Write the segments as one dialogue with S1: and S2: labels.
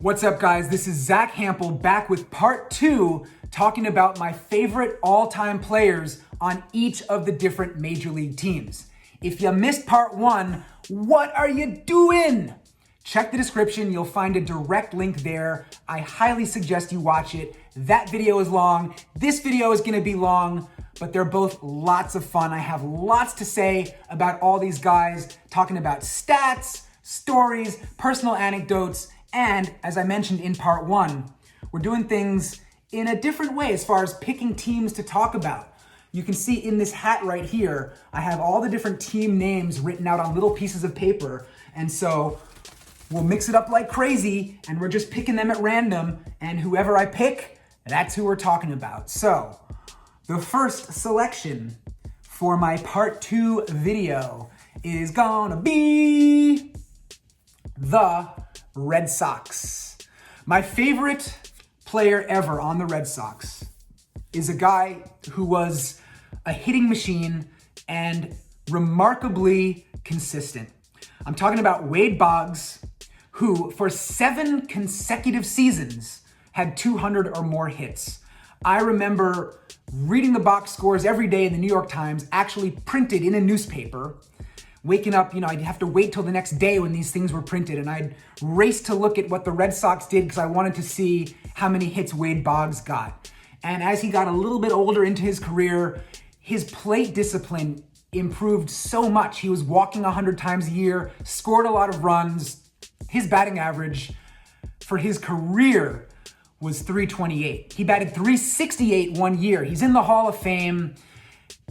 S1: What's up, guys? This is Zack Hample back with part 2, talking about my favorite all-time players on each of the different major league teams. If you missed part 1, what are you doing? Check the description, you'll find a direct link there. I highly suggest you watch it. That video is long, this video is gonna be long, but they're both lots of fun. I have lots to say about all these guys, talking about stats, stories, personal anecdotes, and as I mentioned in part 1, we're doing things in a different way as far as picking teams to talk about. You can see in this hat right here, I have all the different team names written out on little pieces of paper. And so we'll mix it up like crazy and we're just picking them at random. And whoever I pick, that's who we're talking about. So the first selection for my part 2 video is gonna be the Red Sox. My favorite player ever on the Red Sox is a guy who was a hitting machine and remarkably consistent. I'm talking about Wade Boggs, who for 7 consecutive seasons had 200 or more hits. I remember reading the box scores every day in the New York Times, actually printed in a newspaper. Waking up, I'd have to wait till the next day when these things were printed, and I'd race to look at what the Red Sox did because I wanted to see how many hits Wade Boggs got. And as he got a little bit older into his career, his plate discipline improved so much. He was walking 100 times a year, scored a lot of runs. His batting average for his career was .328. He batted .368 one year. He's in the Hall of Fame,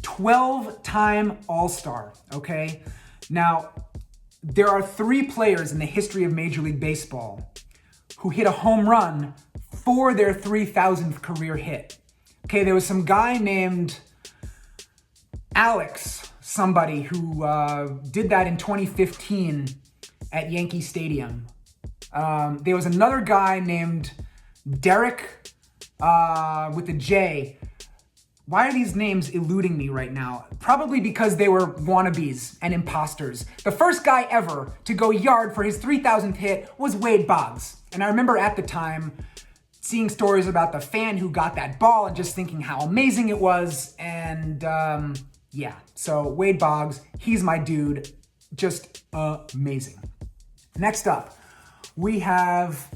S1: 12-time All-Star, okay? Now, there are 3 players in the history of Major League Baseball who hit a home run for their 3,000th career hit. Okay, there was some guy named Alex, somebody who did that in 2015 at Yankee Stadium. There was another guy named Derek with a J. Why are these names eluding me right now? Probably because they were wannabes and imposters. The first guy ever to go yard for his 3,000th hit was Wade Boggs. And I remember at the time seeing stories about the fan who got that ball and just thinking how amazing it was. And so Wade Boggs, he's my dude. Just amazing. Next up, we have,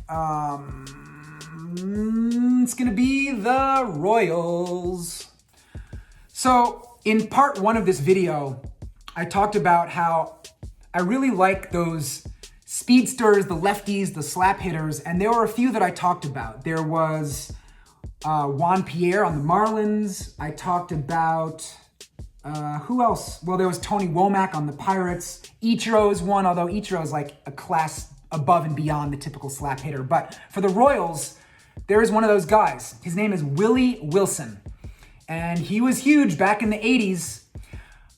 S1: it's gonna be the Royals. So in part 1 of this video, I talked about how I really like those speedsters, the lefties, the slap hitters, and there were a few that I talked about. There was Juan Pierre on the Marlins. I talked about, who else? Well, there was Tony Womack on the Pirates. Ichiro is one, although Ichiro is like a class above and beyond the typical slap hitter. But for the Royals, there is one of those guys. His name is Willie Wilson. And he was huge back in the 80s.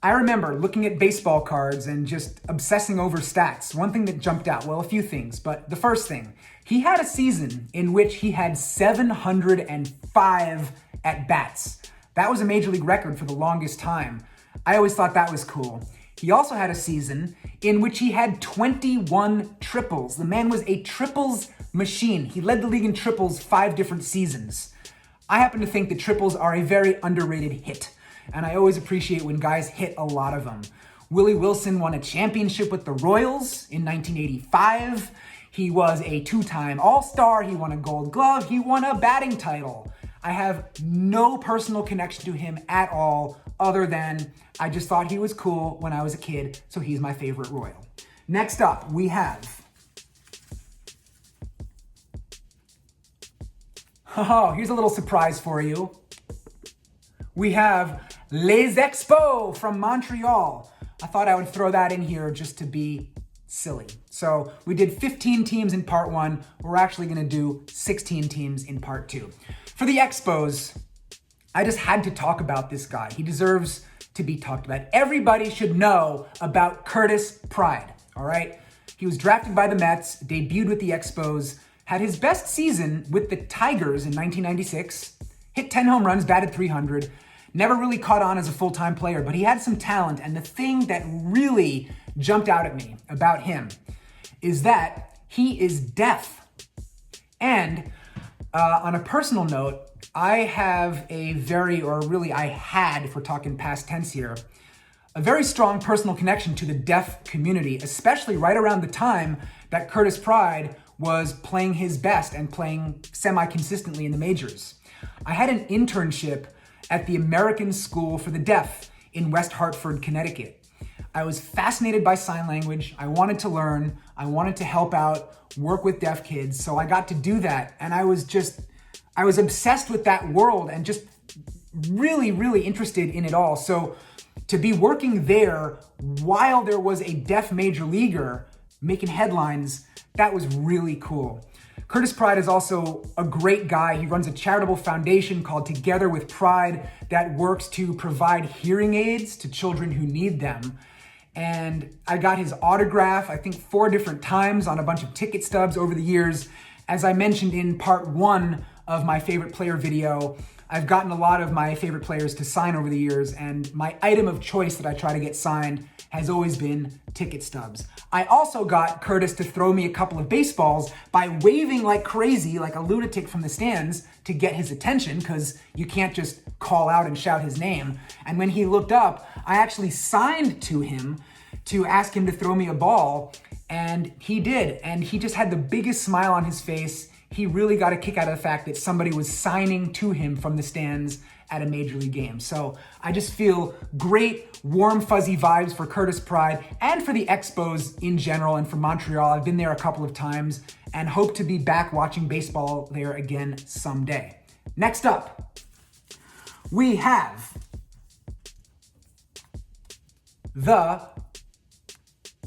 S1: I remember looking at baseball cards and just obsessing over stats. One thing that jumped out, well, a few things, but the first thing, he had a season in which he had 705 at-bats. That was a major league record for the longest time. I always thought that was cool. He also had a season in which he had 21 triples. The man was a triples machine. He led the league in triples 5 different seasons. I happen to think that triples are a very underrated hit, and I always appreciate when guys hit a lot of them. Willie Wilson won a championship with the Royals in 1985. He was a 2-time All-Star. He won a Gold Glove. He won a batting title. I have no personal connection to him at all, other than I just thought he was cool when I was a kid, so he's my favorite Royal. Next up, we have... Oh, here's a little surprise for you. We have Les Expos from Montreal. I thought I would throw that in here just to be silly. So we did 15 teams in part 1. We're actually gonna do 16 teams in part 2. For the Expos, I just had to talk about this guy. He deserves to be talked about. Everybody should know about Curtis Pride, all right? He was drafted by the Mets, debuted with the Expos, had his best season with the Tigers in 1996, hit 10 home runs, batted .300, never really caught on as a full-time player, but he had some talent. And the thing that really jumped out at me about him is that he is deaf. And on a personal note, I have a very, or really I had, if we're talking past tense here, a very strong personal connection to the deaf community, especially right around the time that Curtis Pride was playing his best and playing semi-consistently in the majors. I had an internship at the American School for the Deaf in West Hartford, Connecticut. I was fascinated by sign language. I wanted to learn. I wanted to help out, work with deaf kids. So I got to do that. And I was obsessed with that world and just really, really interested in it all. So to be working there while there was a deaf major leaguer making headlines, that was really cool. Curtis Pride is also a great guy. He runs a charitable foundation called Together with Pride that works to provide hearing aids to children who need them. And I got his autograph, I think 4 different times on a bunch of ticket stubs over the years. As I mentioned in part 1 of my favorite player video, I've gotten a lot of my favorite players to sign over the years, and my item of choice that I try to get signed has always been ticket stubs. I also got Curtis to throw me a couple of baseballs by waving like crazy, like a lunatic from the stands to get his attention, because you can't just call out and shout his name. And when he looked up, I actually signed to him to ask him to throw me a ball, and he did. And he just had the biggest smile on his face. He really got a kick out of the fact that somebody was signing to him from the stands at a major league game. So I just feel great, warm, fuzzy vibes for Curtis Pride and for the Expos in general and for Montreal. I've been there a couple of times and hope to be back watching baseball there again someday. Next up, we have the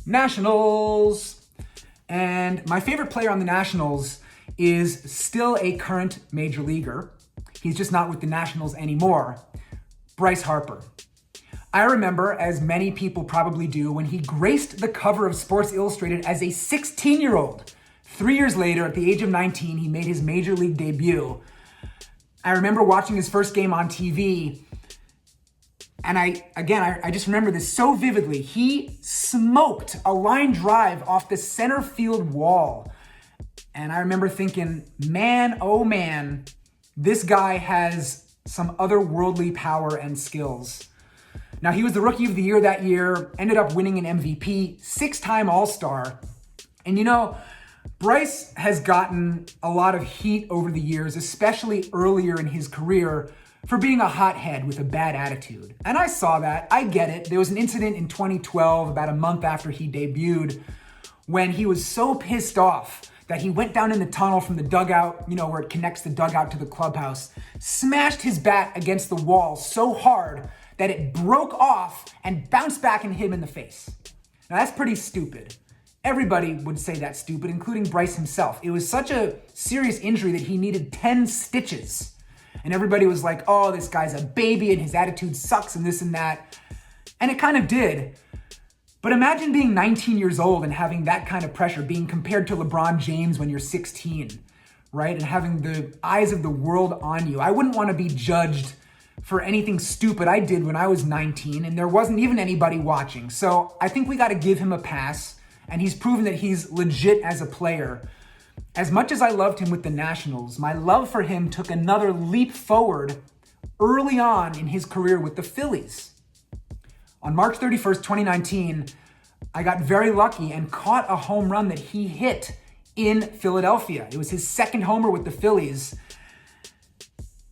S1: Nationals. And my favorite player on the Nationals is still a current major leaguer. He's just not with the Nationals anymore. Bryce Harper. I remember, as many people probably do, when he graced the cover of Sports Illustrated as a 16-year-old. 3 years later, at the age of 19, he made his major league debut. I remember watching his first game on TV, and I just remember this so vividly. He smoked a line drive off the center field wall. And I remember thinking, man, oh man, this guy has some otherworldly power and skills. Now, he was the Rookie of the Year that year, ended up winning an MVP, 6-time All-Star. And you know, Bryce has gotten a lot of heat over the years, especially earlier in his career, for being a hothead with a bad attitude. And I saw that. I get it. There was an incident in 2012, about a month after he debuted, when he was so pissed off that he went down in the tunnel from the dugout, you know, where it connects the dugout to the clubhouse, smashed his bat against the wall so hard that it broke off and bounced back and hit him in the face. Now, that's pretty stupid. Everybody would say that's stupid, including Bryce himself. It was such a serious injury that he needed 10 stitches. And everybody was like, oh, this guy's a baby and his attitude sucks and this and that. And it kind of did. But imagine being 19 years old and having that kind of pressure, being compared to LeBron James when you're 16, right? And having the eyes of the world on you. I wouldn't want to be judged for anything stupid I did when I was 19, and there wasn't even anybody watching. So I think we got to give him a pass, and he's proven that he's legit as a player. As much as I loved him with the Nationals, my love for him took another leap forward early on in his career with the Phillies. On March 31st, 2019, I got very lucky and caught a home run that he hit in Philadelphia. It was his second homer with the Phillies.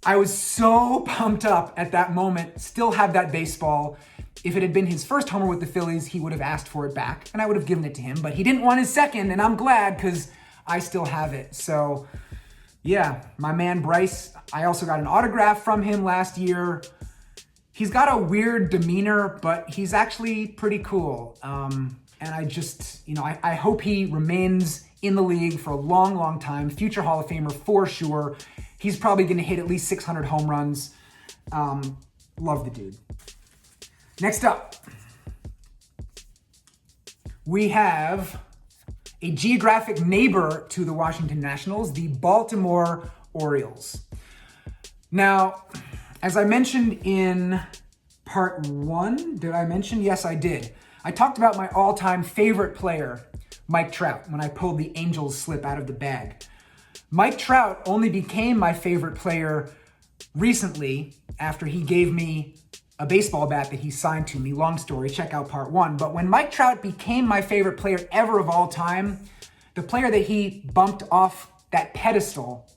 S1: I was so pumped up at that moment, still have that baseball. If it had been his first homer with the Phillies, he would have asked for it back, and I would have given it to him, but he didn't want his second, and I'm glad because I still have it. So, yeah, my man Bryce, I also got an autograph from him last year. He's got a weird demeanor, but he's actually pretty cool. And I just, I hope he remains in the league for a long, long time. Future Hall of Famer for sure. He's probably going to hit at least 600 home runs. Love the dude. Next up, we have a geographic neighbor to the Washington Nationals, the Baltimore Orioles. Now, as I mentioned in part 1, did I mention? Yes, I did. I talked about my all-time favorite player, Mike Trout, when I pulled the Angels slip out of the bag. Mike Trout only became my favorite player recently after he gave me a baseball bat that he signed to me. Long story, check out part 1. But when Mike Trout became my favorite player ever of all time, the player that he bumped off that pedestal,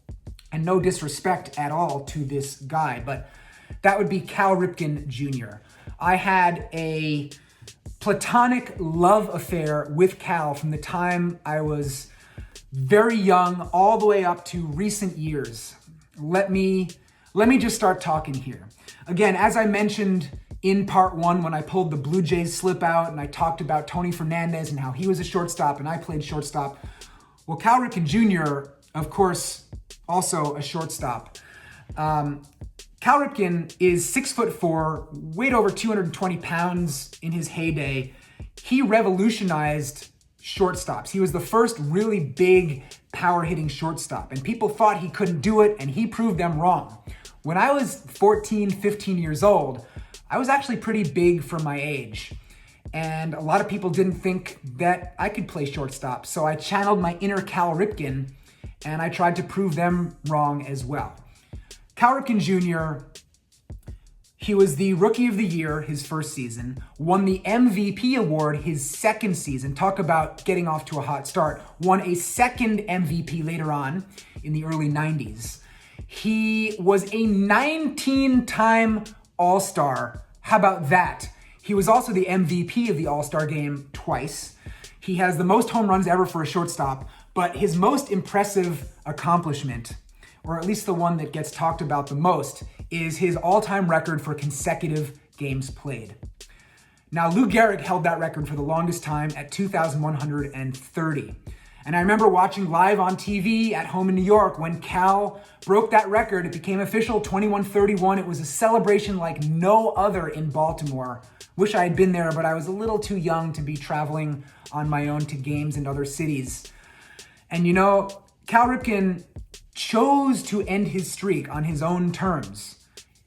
S1: and no disrespect at all to this guy, but that would be Cal Ripken Jr. I had a platonic love affair with Cal from the time I was very young all the way up to recent years. Let me just start talking here. Again, as I mentioned in part 1 when I pulled the Blue Jays slip out and I talked about Tony Fernandez and how he was a shortstop and I played shortstop. Well, Cal Ripken Jr., of course, also a shortstop. Cal Ripken is 6'4", weighed over 220 pounds in his heyday. He revolutionized shortstops. He was the first really big power-hitting shortstop, and people thought he couldn't do it, and he proved them wrong. When I was 14, 15 years old, I was actually pretty big for my age, and a lot of people didn't think that I could play shortstop, so I channeled my inner Cal Ripken, and I tried to prove them wrong as well. Cal Ripken Jr., he was the Rookie of the Year his first season, won the MVP award his second season. Talk about getting off to a hot start. Won a second MVP later on in the early 90s. He was a 19-time All-Star. How about that? He was also the MVP of the All-Star game twice. He has the most home runs ever for a shortstop, but his most impressive accomplishment, or at least the one that gets talked about the most, is his all-time record for consecutive games played. Now, Lou Gehrig held that record for the longest time at 2,130. And I remember watching live on TV at home in New York when Cal broke that record. It became official, 21-31. It was a celebration like no other in Baltimore. Wish I had been there, but I was a little too young to be traveling on my own to games in other cities. And you know, Cal Ripken chose to end his streak on his own terms.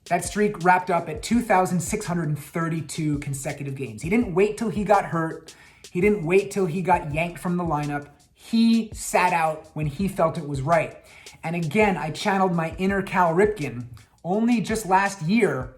S1: That streak wrapped up at 2,632 consecutive games. He didn't wait till he got hurt. He didn't wait till he got yanked from the lineup. He sat out when he felt it was right. And again, I channeled my inner Cal Ripken only just last year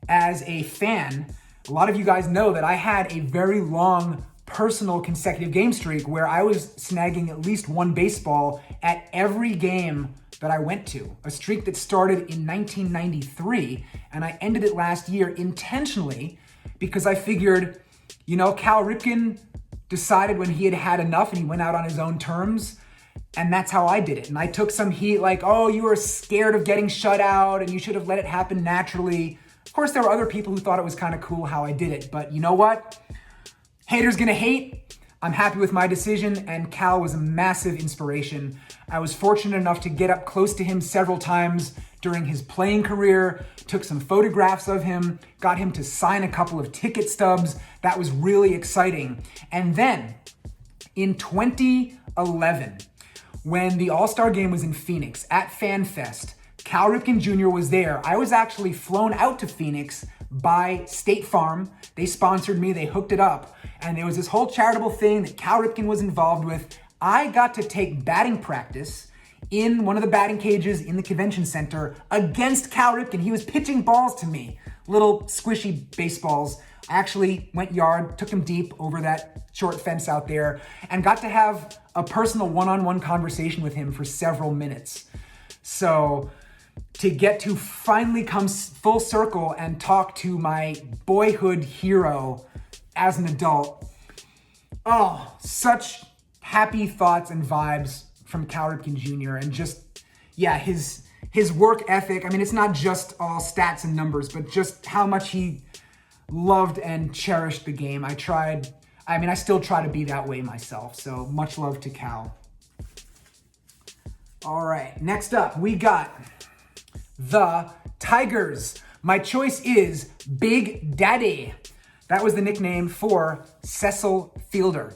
S1: as a fan. A lot of you guys know that I had a very long personal consecutive game streak where I was snagging at least one baseball at every game that I went to. A streak that started in 1993, and I ended it last year intentionally because I figured, you know, Cal Ripken decided when he had had enough and he went out on his own terms, and that's how I did it. And I took some heat like, oh, you were scared of getting shut out and you should have let it happen naturally. Of course, there were other people who thought it was kind of cool how I did it, but you know what? Haters gonna hate. I'm happy with my decision, and Cal was a massive inspiration. I was fortunate enough to get up close to him several times during his playing career, took some photographs of him, got him to sign a couple of ticket stubs. That was really exciting. And then in 2011, when the All-Star game was in Phoenix at FanFest, Cal Ripken Jr. was there. I was actually flown out to Phoenix by State Farm. They sponsored me, they hooked it up, and there was this whole charitable thing that Cal Ripken was involved with. I got to take batting practice in one of the batting cages in the convention center against Cal Ripken. He was pitching balls to me, little squishy baseballs. I actually went yard, took him deep over that short fence out there, and got to have a personal one-on-one conversation with him for several minutes. So to get to finally come full circle and talk to my boyhood hero as an adult, oh, such happy thoughts and vibes from Cal Ripken Jr. And just, yeah, his work ethic. I mean, it's not just all stats and numbers, but just how much he loved and cherished the game. I still try to be that way myself. So much love to Cal. All right, next up, we got the Tigers. My choice is Big Daddy. That was the nickname for Cecil Fielder.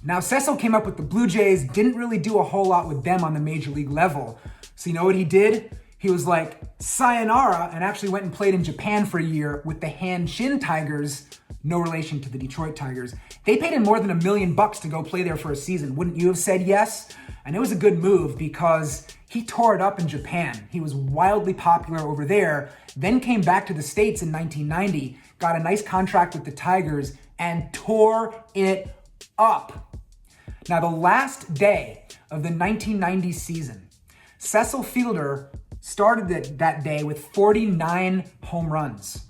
S1: Now, Cecil came up with the Blue Jays, didn't really do a whole lot with them on the major league level. So you know what he did? He was like, sayonara, and actually went and played in Japan for a year with the Hanshin Tigers, no relation to the Detroit Tigers. They paid him more than $1 million to go play there for a season. Wouldn't you have said yes? And it was a good move because he tore it up in Japan. He was wildly popular over there, then came back to the States in 1990, got a nice contract with the Tigers, and tore it up. Now, the last day of the 1990 season, Cecil Fielder started that day with 49 home runs.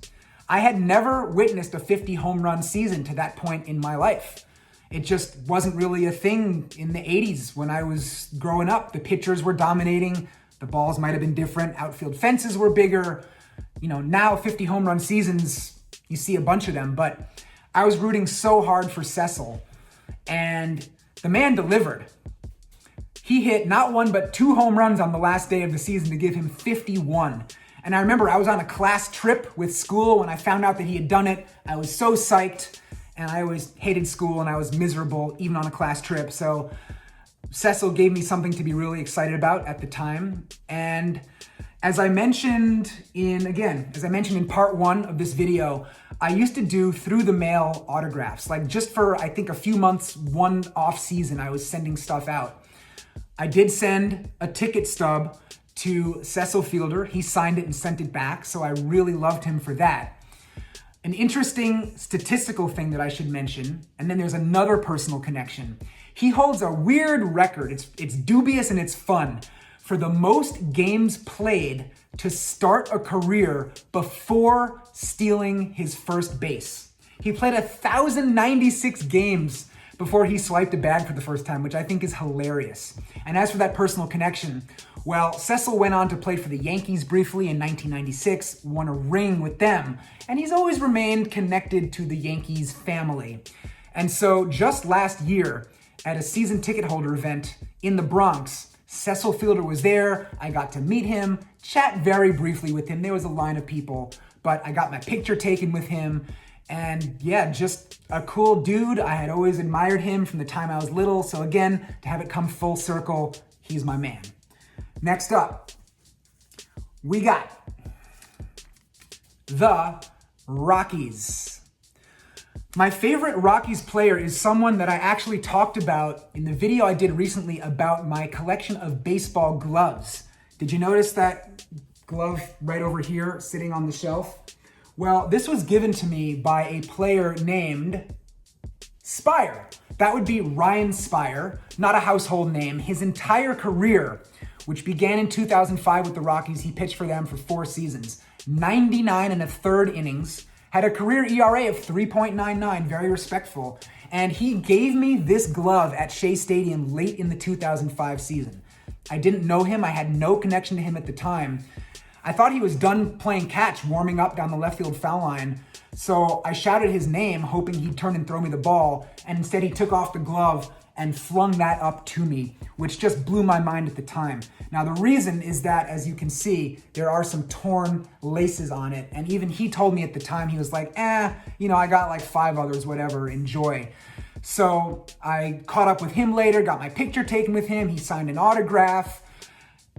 S1: I had never witnessed a 50 home run season to that point in my life. It just wasn't really a thing in the 80s when I was growing up. The pitchers were dominating. The balls might have been different. Outfield fences were bigger. Now 50 home run seasons, you see a bunch of them. But I was rooting so hard for Cecil. And the man delivered. He hit not one, but 2 home runs on the last day of the season to give him 51. And I remember I was on a class trip with school when I found out that he had done it. I was so psyched. And I always hated school and I was miserable even on a class trip. So Cecil gave me something to be really excited about at the time. And as I mentioned in part 1 of this video, I used to do through the mail autographs. Like just for, I think, a few months, one off season, I was sending stuff out. I did send a ticket stub to Cecil Fielder. He signed it and sent it back. So I really loved him for that. An interesting statistical thing that I should mention, and then there's another personal connection. He holds a weird record. It's dubious and it's fun for the most games played to start a career before stealing his first base. He played 1,096 games before he swiped a bag for the first time, which I think is hilarious. And as for that personal connection, well, Cecil went on to play for the Yankees briefly in 1996, won a ring with them, and he's always remained connected to the Yankees family. And so just last year, at a season ticket holder event in the Bronx, Cecil Fielder was there. I got to meet him, chat very briefly with him. There was a line of people, but I got my picture taken with him. And yeah, just a cool dude. I had always admired him from the time I was little. So again, to have it come full circle, he's my man. Next up, we got the Rockies. My favorite Rockies player is someone that I actually talked about in the video I did recently about my collection of baseball gloves. Did you notice that glove right over here sitting on the shelf? Well, this was given to me by a player named Speier. That would be Ryan Speier, not a household name. His entire career, which began in 2005 with the Rockies, he pitched for them for 4 seasons, 99 and a third innings, had a career ERA of 3.99, very respectful. And he gave me this glove at Shea Stadium late in the 2005 season. I didn't know him. I had no connection to him at the time. I thought he was done playing catch, warming up down the left field foul line. So I shouted his name, hoping he'd turn and throw me the ball. And instead he took off the glove and flung that up to me, which just blew my mind at the time. Now the reason is that, as you can see, there are some torn laces on it. And even he told me at the time, he was like, I got like 5 others, whatever, enjoy. So I caught up with him later, got my picture taken with him. He signed an autograph.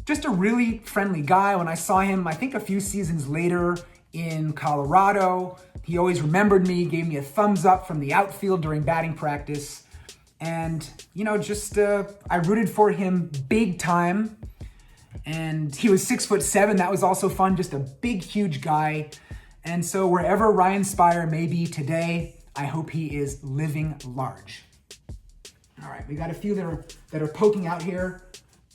S1: Just a really friendly guy. When I saw him, I think a few seasons later in Colorado, he always remembered me, gave me a thumbs up from the outfield during batting practice. And, I rooted for him big time. And he was 6'7". That was also fun. Just a big, huge guy. And so wherever Ryan Speier may be today, I hope he is living large. All right, we got a few that are poking out here.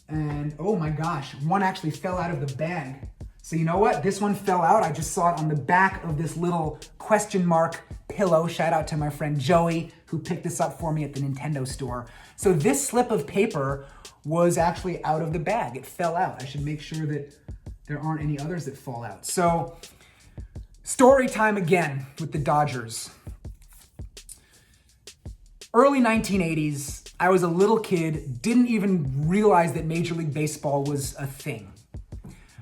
S1: And oh my gosh, one actually fell out of the bag. So you know what? This one fell out. I just saw it on the back of this little question mark pillow. Shout out to my friend Joey, who picked this up for me at the Nintendo store. So this slip of paper was actually out of the bag. It fell out. I should make sure that there aren't any others that fall out. So story time again with the Dodgers. Early 1980s, I was a little kid, didn't even realize that Major League Baseball was a thing.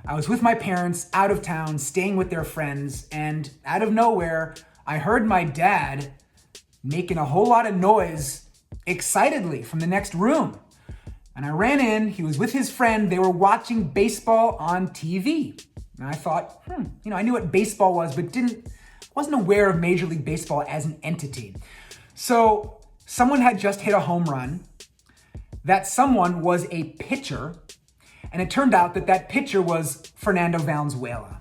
S1: I was with my parents out of town, staying with their friends, and out of nowhere, I heard my dad making a whole lot of noise excitedly from the next room. And I ran in, he was with his friend, they were watching baseball on TV. And I thought, I knew what baseball was, but wasn't aware of Major League Baseball as an entity. So someone had just hit a home run, that someone was a pitcher, and it turned out that that pitcher was Fernando Valenzuela.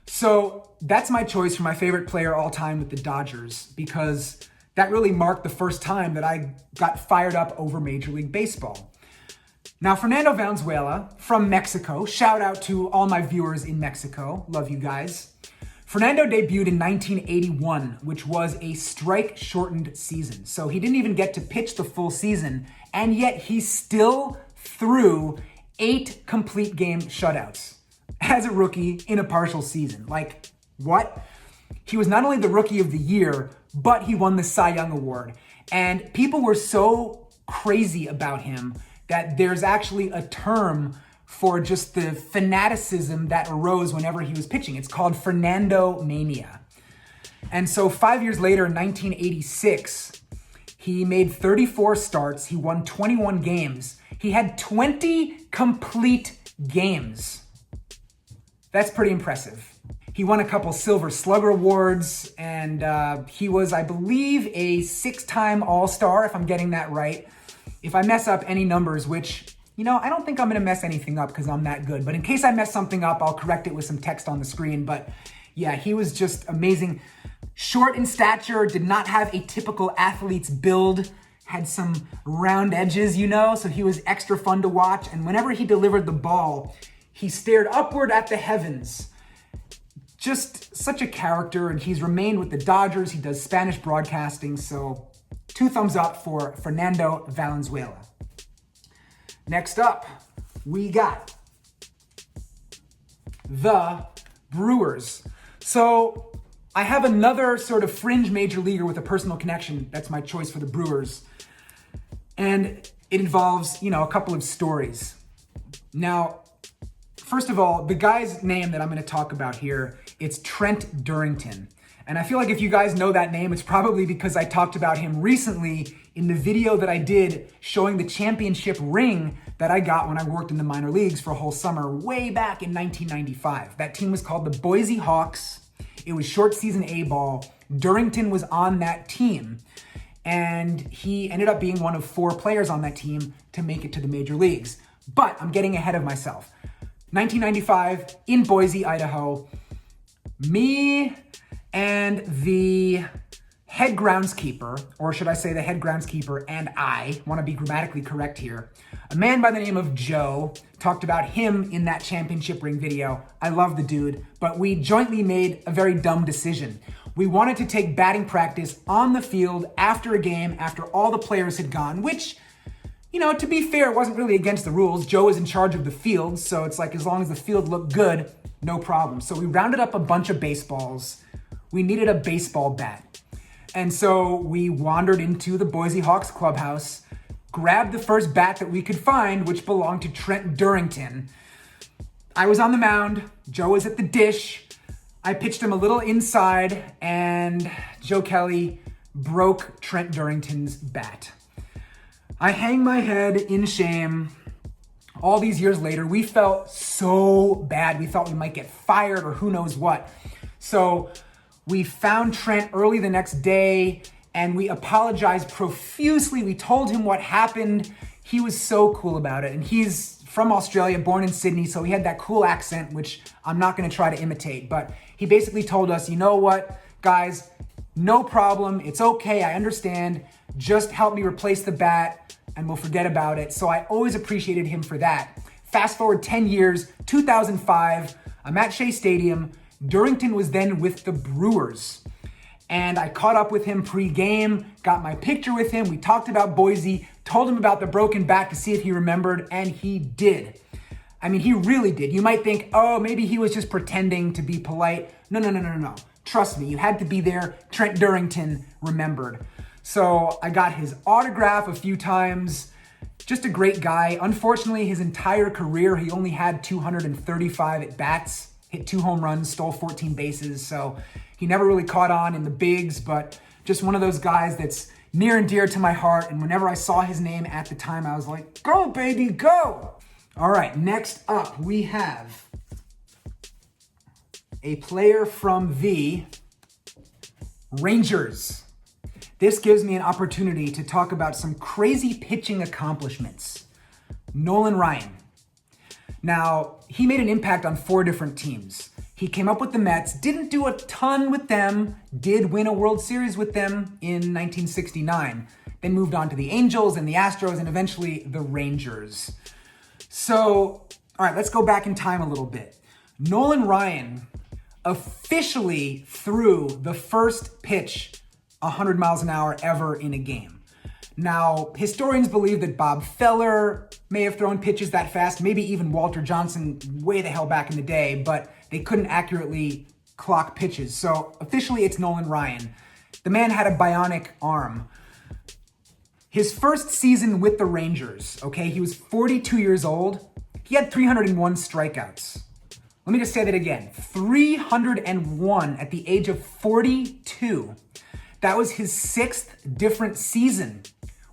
S1: So that's my choice for my favorite player all time with the Dodgers, because that really marked the first time that I got fired up over Major League Baseball. Now, Fernando Valenzuela from Mexico, shout out to all my viewers in Mexico, love you guys. Fernando debuted in 1981, which was a strike-shortened season. So he didn't even get to pitch the full season, and yet he still threw 8 complete game shutouts as a rookie in a partial season. Like, what? He was not only the Rookie of the Year, but he won the Cy Young Award. And people were so crazy about him that there's actually a term for just the fanaticism that arose whenever he was pitching. It's called Fernando Mania. And so 5 years later, in 1986, he made 34 starts. He won 21 games. He had 20 complete games. That's pretty impressive. He won a couple Silver Slugger Awards, and he was, I believe, a 6-time All-Star, if I'm getting that right. If I mess up any numbers, which, I don't think I'm going to mess anything up because I'm that good. But in case I mess something up, I'll correct it with some text on the screen. But yeah, he was just amazing. Short in stature, did not have a typical athlete's build, had some round edges, so he was extra fun to watch. And whenever he delivered the ball, he stared upward at the heavens. Just such a character, and he's remained with the Dodgers. He does Spanish broadcasting, so 2 thumbs up for Fernando Valenzuela. Next up, we got the Brewers. So I have another sort of fringe major leaguer with a personal connection. That's my choice for the Brewers. And it involves, a couple of stories. Now, first of all, the guy's name that I'm going to talk about here, it's Trent Durrington. And I feel like if you guys know that name, it's probably because I talked about him recently in the video that I did showing the championship ring that I got when I worked in the minor leagues for a whole summer way back in 1995. That team was called the Boise Hawks. It was short season A-ball. Durrington was on that team, and he ended up being one of 4 players on that team to make it to the major leagues. But I'm getting ahead of myself. 1995 in Boise, Idaho. Me and the head groundskeeper, or should I say the head groundskeeper and I want to be grammatically correct here. A man by the name of Joe, talked about him in that championship ring video. I love the dude, but we jointly made a very dumb decision. We wanted to take batting practice on the field after a game, after all the players had gone, which, to be fair, wasn't really against the rules. Joe was in charge of the field, so it's like as long as the field looked good, no problem. So we rounded up a bunch of baseballs. We needed a baseball bat. And so we wandered into the Boise Hawks clubhouse, grabbed the first bat that we could find, which belonged to Trent Durrington. I was on the mound. Joe was at the dish. I pitched him a little inside, and Joe Kelly broke Trent Durrington's bat. I hang my head in shame. All these years later, we felt so bad. We thought we might get fired or who knows what. So we found Trent early the next day, and we apologized profusely. We told him what happened. He was so cool about it. And he's from Australia, born in Sydney, so he had that cool accent, which I'm not going to try to imitate. But he basically told us, you know what, guys, no problem. It's okay. I understand. Just help me replace the bat, and we'll forget about it. So I always appreciated him for that. Fast forward 10 years, 2005, I'm at Shea Stadium. Durrington was then with the Brewers. And I caught up with him pre-game, got my picture with him. We talked about Boise, told him about the broken bat to see if he remembered, and he did. I mean, he really did. You might think, oh, maybe he was just pretending to be polite. No. Trust me, you had to be there. Trent Durrington remembered. So I got his autograph a few times. Just a great guy. Unfortunately, his entire career, he only had 235 at-bats, hit 2 home runs, stole 14 bases. So he never really caught on in the bigs, but just one of those guys that's near and dear to my heart. And whenever I saw his name at the time, I was like, go, baby, go. All right, next up, we have a player from the Rangers. this gives me an opportunity to talk about some crazy pitching accomplishments. Nolan Ryan. Now, he made an impact on 4 different teams. He came up with the Mets, didn't do a ton with them, did win a World Series with them in 1969, then moved on to the Angels and the Astros and eventually the Rangers. So, all right, let's go back in time a little bit. Nolan Ryan officially threw the first pitch 100 miles an hour ever in a game. Now, historians believe that Bob Feller may have thrown pitches that fast, maybe even Walter Johnson way the hell back in the day, but they couldn't accurately clock pitches. So officially it's Nolan Ryan. The man had a bionic arm. His first season with the Rangers, okay, he was 42 years old. He had 301 strikeouts. Let me just say that again. 301 at the age of 42. That was his 6th different season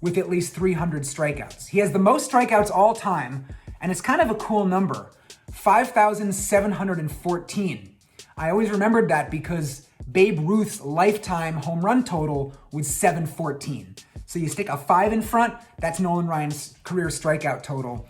S1: with at least 300 strikeouts. He has the most strikeouts all time, and it's kind of a cool number, 5,714. I always remembered that because Babe Ruth's lifetime home run total was 714. So you stick a 5 in front, that's Nolan Ryan's career strikeout total.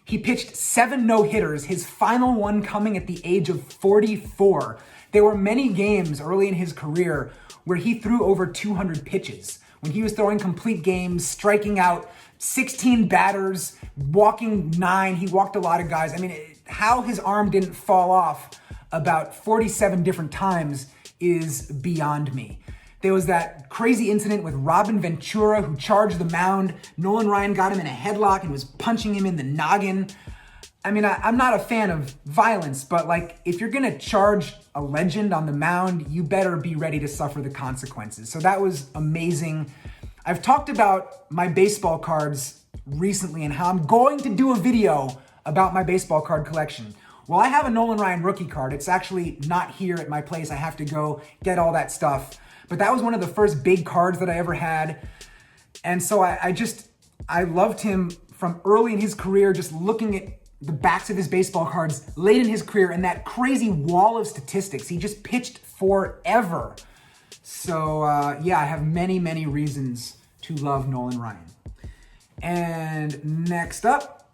S1: He pitched 7 no-hitters, his final one coming at the age of 44. There were many games early in his career where he threw over 200 pitches. When he was throwing complete games, striking out 16 batters, walking 9, he walked a lot of guys. I mean, how his arm didn't fall off about 47 different times is beyond me. There was that crazy incident with Robin Ventura who charged the mound. Nolan Ryan got him in a headlock and was punching him in the noggin. I mean, I'm not a fan of violence, but like, if you're gonna charge a legend on the mound, you better be ready to suffer the consequences. So that was amazing. I've talked about my baseball cards recently and how I'm going to do a video about my baseball card collection. Well, I have a Nolan Ryan rookie card. It's actually not here at my place. I have to go get all that stuff. But that was one of the first big cards that I ever had. And so I loved him from early in his career, just looking at the backs of his baseball cards late in his career and that crazy wall of statistics. He just pitched forever. So yeah, I have many, many reasons to love Nolan Ryan. And next up,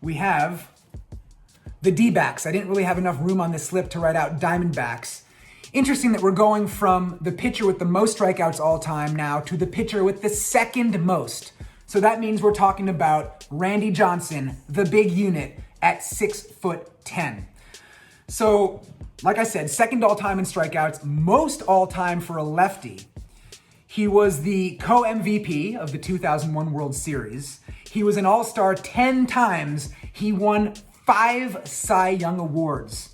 S1: we have the D-backs. I didn't really have enough room on this slip to write out Diamondbacks. Interesting that we're going from the pitcher with the most strikeouts all time now to the pitcher with the second most. So that means we're talking about Randy Johnson, the big unit, at 6'10". So, like I said, second all-time in strikeouts, most all-time for a lefty. He was the co-MVP of the 2001 World Series. He was an all-star 10 times. He won 5 Cy Young Awards.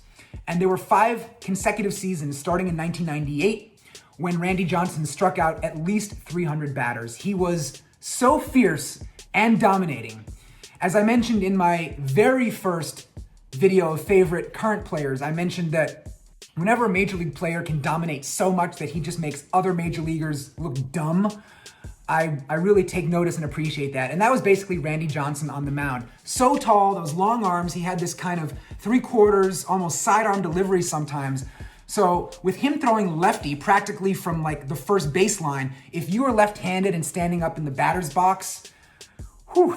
S1: And there were 5 consecutive seasons starting in 1998 when Randy Johnson struck out at least 300 batters. He was so fierce and dominating. As I mentioned in my very first video of favorite current players, I mentioned that whenever a major league player can dominate so much that he just makes other major leaguers look dumb, I really take notice and appreciate that. And that was basically Randy Johnson on the mound. So tall, those long arms, he had this kind of 3/4, almost sidearm delivery sometimes. So with him throwing lefty practically from like the first baseline, if you were left-handed and standing up in the batter's box,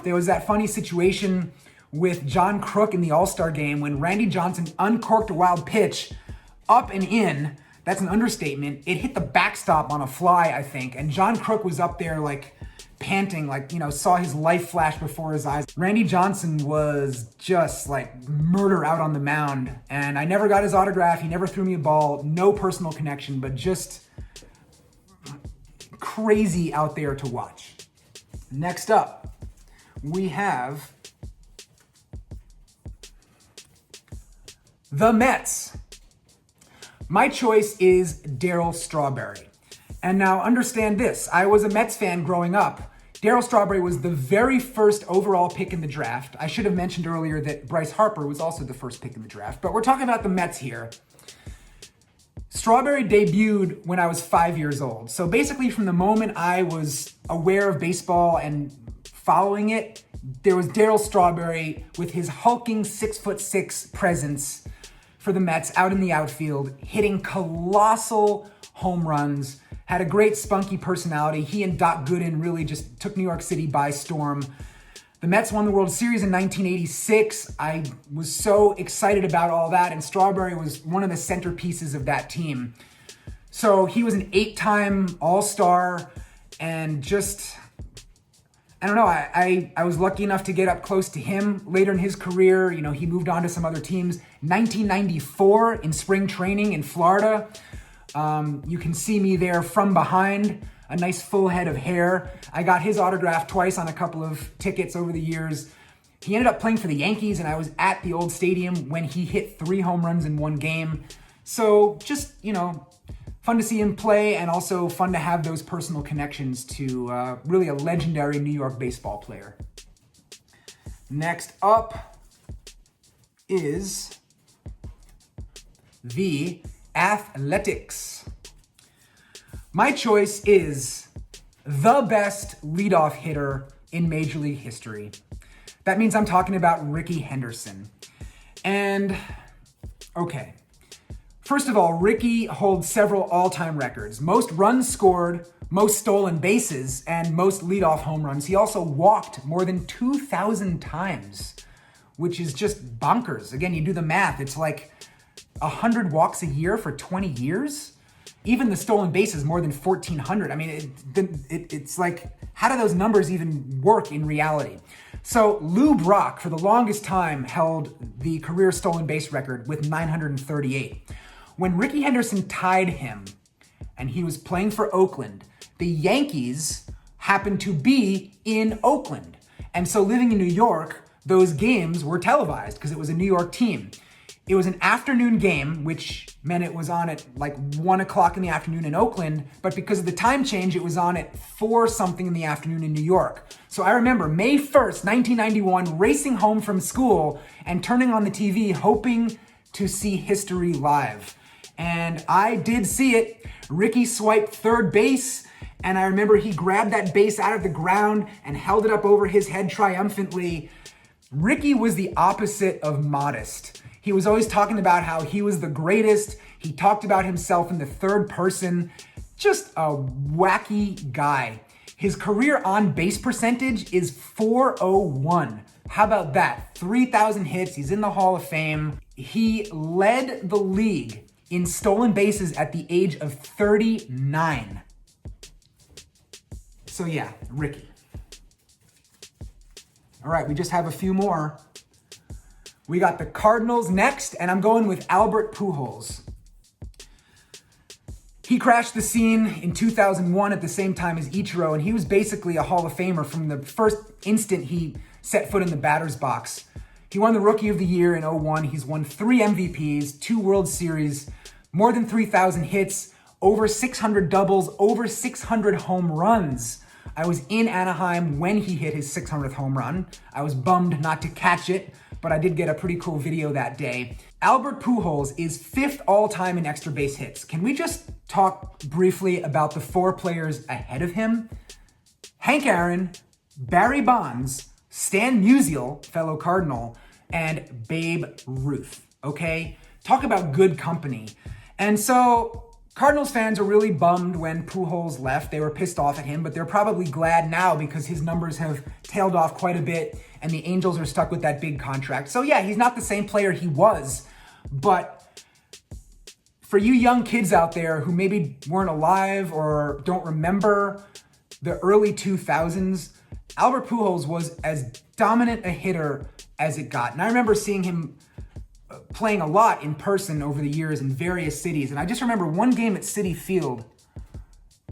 S1: there was that funny situation with John Crook in the All-Star game when Randy Johnson uncorked a wild pitch up and in. That's an understatement. It hit the backstop on a fly, I think. And John Crook was up there like panting, like, saw his life flash before his eyes. Randy Johnson was just like murder out on the mound. And I never got his autograph. He never threw me a ball. No personal connection, but just crazy out there to watch. Next up, we have the Mets. My choice is Darryl Strawberry. And now understand this, I was a Mets fan growing up. Darryl Strawberry was the very first overall pick in the draft. I should have mentioned earlier that Bryce Harper was also the first pick in the draft, but we're talking about the Mets here. Strawberry debuted when I was 5 years old. So basically from the moment I was aware of baseball and following it, there was Darryl Strawberry with his hulking 6'6" presence for the Mets out in the outfield, hitting colossal home runs, Had a great spunky personality. He and Doc Gooden really just took New York City by storm. The Mets won the World Series in 1986. I was so excited about all that, and Strawberry was one of the centerpieces of that team. So he was an 8-time All-Star, and just, I don't know, I was lucky enough to get up close to him later in his career. You know, he moved on to some other teams. 1994 in spring training in Florida. You can see me there from behind, a nice full head of hair. I got his autograph twice on a couple of tickets over the years. He ended up playing for the Yankees, and I was at the old stadium when he hit 3 home runs in one game. So just, you know, fun to see him play, and also fun to have those personal connections to really a legendary New York baseball player. Next up is the Athletics. My choice is the best leadoff hitter in Major League history. That means I'm talking about Rickey Henderson. And, okay. First of all, Rickey holds several all-time records. Most runs scored, most stolen bases, and most leadoff home runs. He also walked more than 2,000 times, which is just bonkers. Again, you do the math, it's like 100 walks a year for 20 years. Even the stolen bases, more than 1,400. I mean, it's like, how do those numbers even work in reality? So Lou Brock, for the longest time, held the career stolen base record with 938. When Rickey Henderson tied him, and he was playing for Oakland, the Yankees happened to be in Oakland. And so living in New York, those games were televised because it was a New York team. It was an afternoon game, which meant it was on at like 1 o'clock in the afternoon in Oakland, but because of the time change, it was on at 4 something in the afternoon in New York. So I remember May 1st, 1991, racing home from school and turning on the TV, hoping to see history live. And I did see it. Rickey swiped third base, and I remember he grabbed that base out of the ground and held it up over his head triumphantly. Rickey was the opposite of modest. He was always talking about how he was the greatest. He talked about himself in the third person. Just a wacky guy. His career on base percentage is .401. How about that? 3,000 hits. He's in the Hall of Fame. He led the league in stolen bases at the age of 39. So yeah, Rickey. All right, we just have a few more. We got the Cardinals next, and I'm going with Albert Pujols. He crashed the scene in 2001 at the same time as Ichiro, and he was basically a Hall of Famer from the first instant he set foot in the batter's box. He won the Rookie of the Year in 2001. He's won 3 MVPs, 2 World Series, more than 3,000 hits, over 600 doubles, over 600 home runs. I was in Anaheim when he hit his 600th home run. I was bummed not to catch it, but I did get a pretty cool video that day. Albert Pujols is 5th all-time in extra base hits. Can we just talk briefly about the 4 players ahead of him? Hank Aaron, Barry Bonds, Stan Musial, fellow Cardinal, and Babe Ruth, okay? Talk about good company. And so Cardinals fans are really bummed when Pujols left. They were pissed off at him, but they're probably glad now because his numbers have tailed off quite a bit and the Angels are stuck with that big contract. So yeah, he's not the same player he was, but for you young kids out there who maybe weren't alive or don't remember the early 2000s, Albert Pujols was as dominant a hitter as it got. And I remember seeing him playing a lot in person over the years in various cities. And I just remember one game at Citi Field,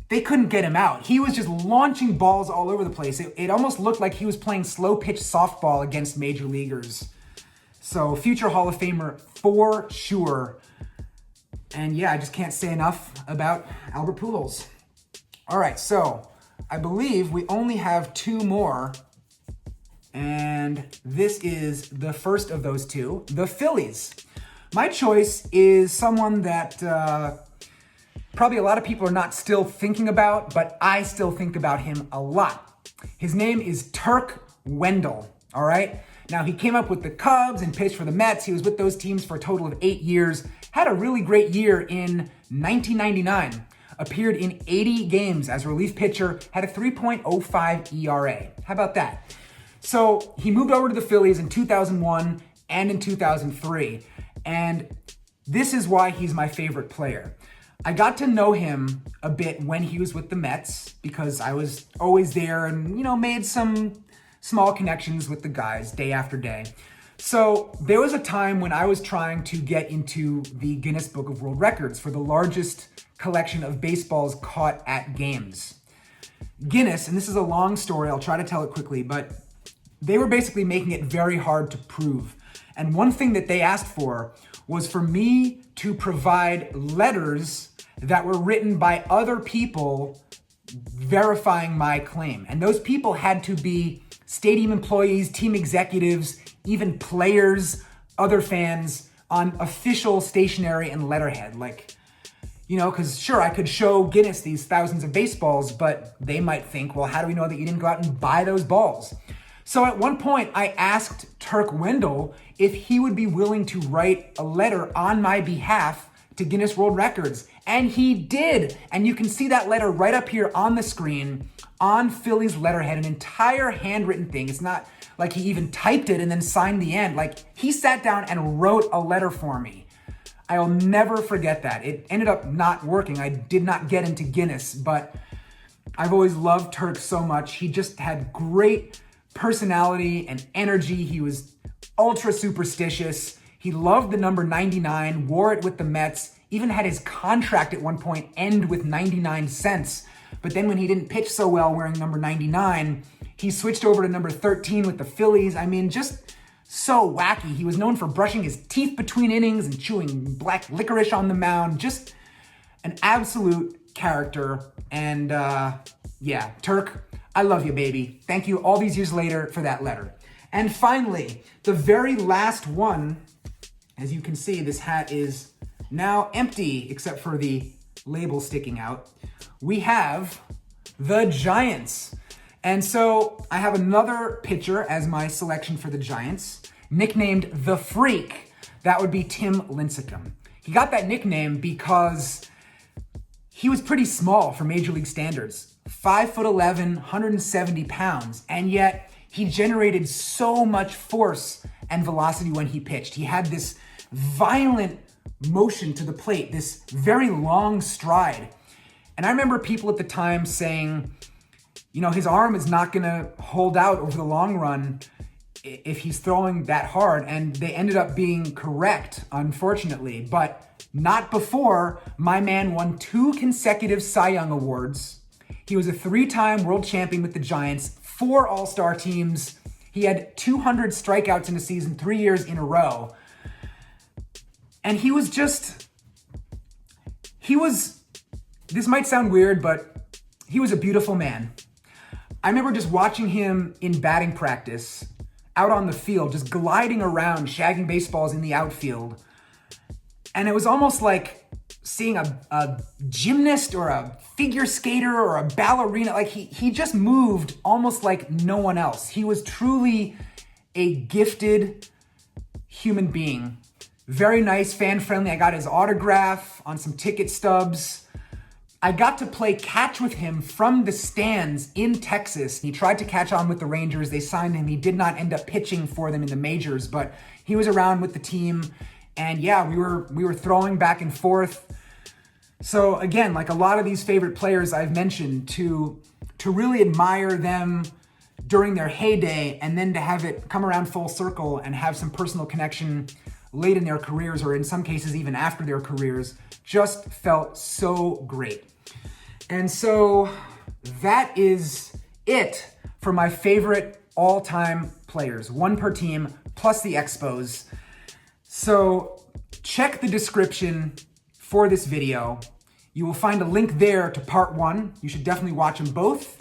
S1: they couldn't get him out. He was just launching balls all over the place. It almost looked like he was playing slow pitch softball against major leaguers. So future Hall of Famer for sure. And yeah, I just can't say enough about Albert Pujols. All right, so I believe we only have 2 more. And this is the first of those 2, the Phillies. My choice is someone that probably a lot of people are not still thinking about, but I still think about him a lot. His name is Turk Wendell, all right? Now, he came up with the Cubs and pitched for the Mets. He was with those teams for a total of 8 years, had a really great year in 1999. appeared in 80 games as a relief pitcher, had a 3.05 ERA. How about that? So he moved over to the Phillies in 2001 and in 2003. And this is why he's my favorite player. I got to know him a bit when he was with the Mets because I was always there and, made some small connections with the guys day after day. So there was a time when I was trying to get into the Guinness Book of World Records for the largest collection of baseballs caught at games. Guinness, and this is a long story, I'll try to tell it quickly, but they were basically making it very hard to prove. And one thing that they asked for was for me to provide letters that were written by other people verifying my claim. And those people had to be stadium employees, team executives, even players, other fans on official stationery and letterhead. Because sure, I could show Guinness these thousands of baseballs, but they might think, well, how do we know that you didn't go out and buy those balls? So at one point, I asked Turk Wendell if he would be willing to write a letter on my behalf to Guinness World Records. And he did. And you can see that letter right up here on the screen on Philly's letterhead, an entire handwritten thing. It's not like he even typed it and then signed the end. He sat down and wrote a letter for me. I'll never forget that. It ended up not working. I did not get into Guinness, but I've always loved Turk so much. He just had great personality and energy. He was ultra superstitious. He loved the number 99, wore it with the Mets, even had his contract at one point end with 99 cents. But then when he didn't pitch so well wearing number 99, he switched over to number 13 with the Phillies. Just so wacky. He was known for brushing his teeth between innings and chewing black licorice on the mound. Just an absolute character. And Turk, I love you, baby. Thank you all these years later for that letter. And finally, the very last one, as you can see, this hat is now empty except for the label sticking out. We have the Giants. And so I have another pitcher as my selection for the Giants, nicknamed The Freak. That would be Tim Lincecum. He got that nickname because he was pretty small for Major League standards, 5'11", 170 pounds, and yet he generated so much force and velocity when he pitched. He had this violent motion to the plate, this very long stride. And I remember people at the time saying, his arm is not going to hold out over the long run if he's throwing that hard. And they ended up being correct, unfortunately, but not before my man won 2 consecutive Cy Young Awards. He was a 3-time world champion with the Giants, 4 All-Star teams. He had 200 strikeouts in a season 3 years in a row. And this might sound weird, but he was a beautiful man. I remember just watching him in batting practice, out on the field, just gliding around, shagging baseballs in the outfield. And it was almost like seeing a gymnast or a figure skater or a ballerina. He just moved almost like no one else. He was truly a gifted human being. Very nice, fan-friendly. I got his autograph on some ticket stubs. I got to play catch with him from the stands in Texas. He tried to catch on with the Rangers. They signed him. He did not end up pitching for them in the majors, but he was around with the team. And we were throwing back and forth. So again, like a lot of these favorite players I've mentioned, to really admire them during their heyday and then to have it come around full circle and have some personal connection late in their careers, or in some cases even after their careers, just felt so great. And so that is it for my favorite all-time players, 1 per team, plus the Expos. So check the description for this video. You will find a link there to part 1. You should definitely watch them both.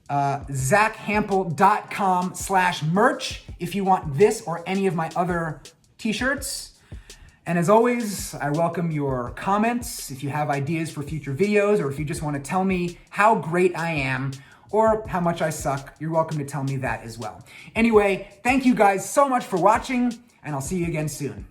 S1: ZackHample.com/merch if you want this or any of my other t-shirts. And as always, I welcome your comments. If you have ideas for future videos, or if you just want to tell me how great I am or how much I suck, you're welcome to tell me that as well. Anyway, thank you guys so much for watching, and I'll see you again soon.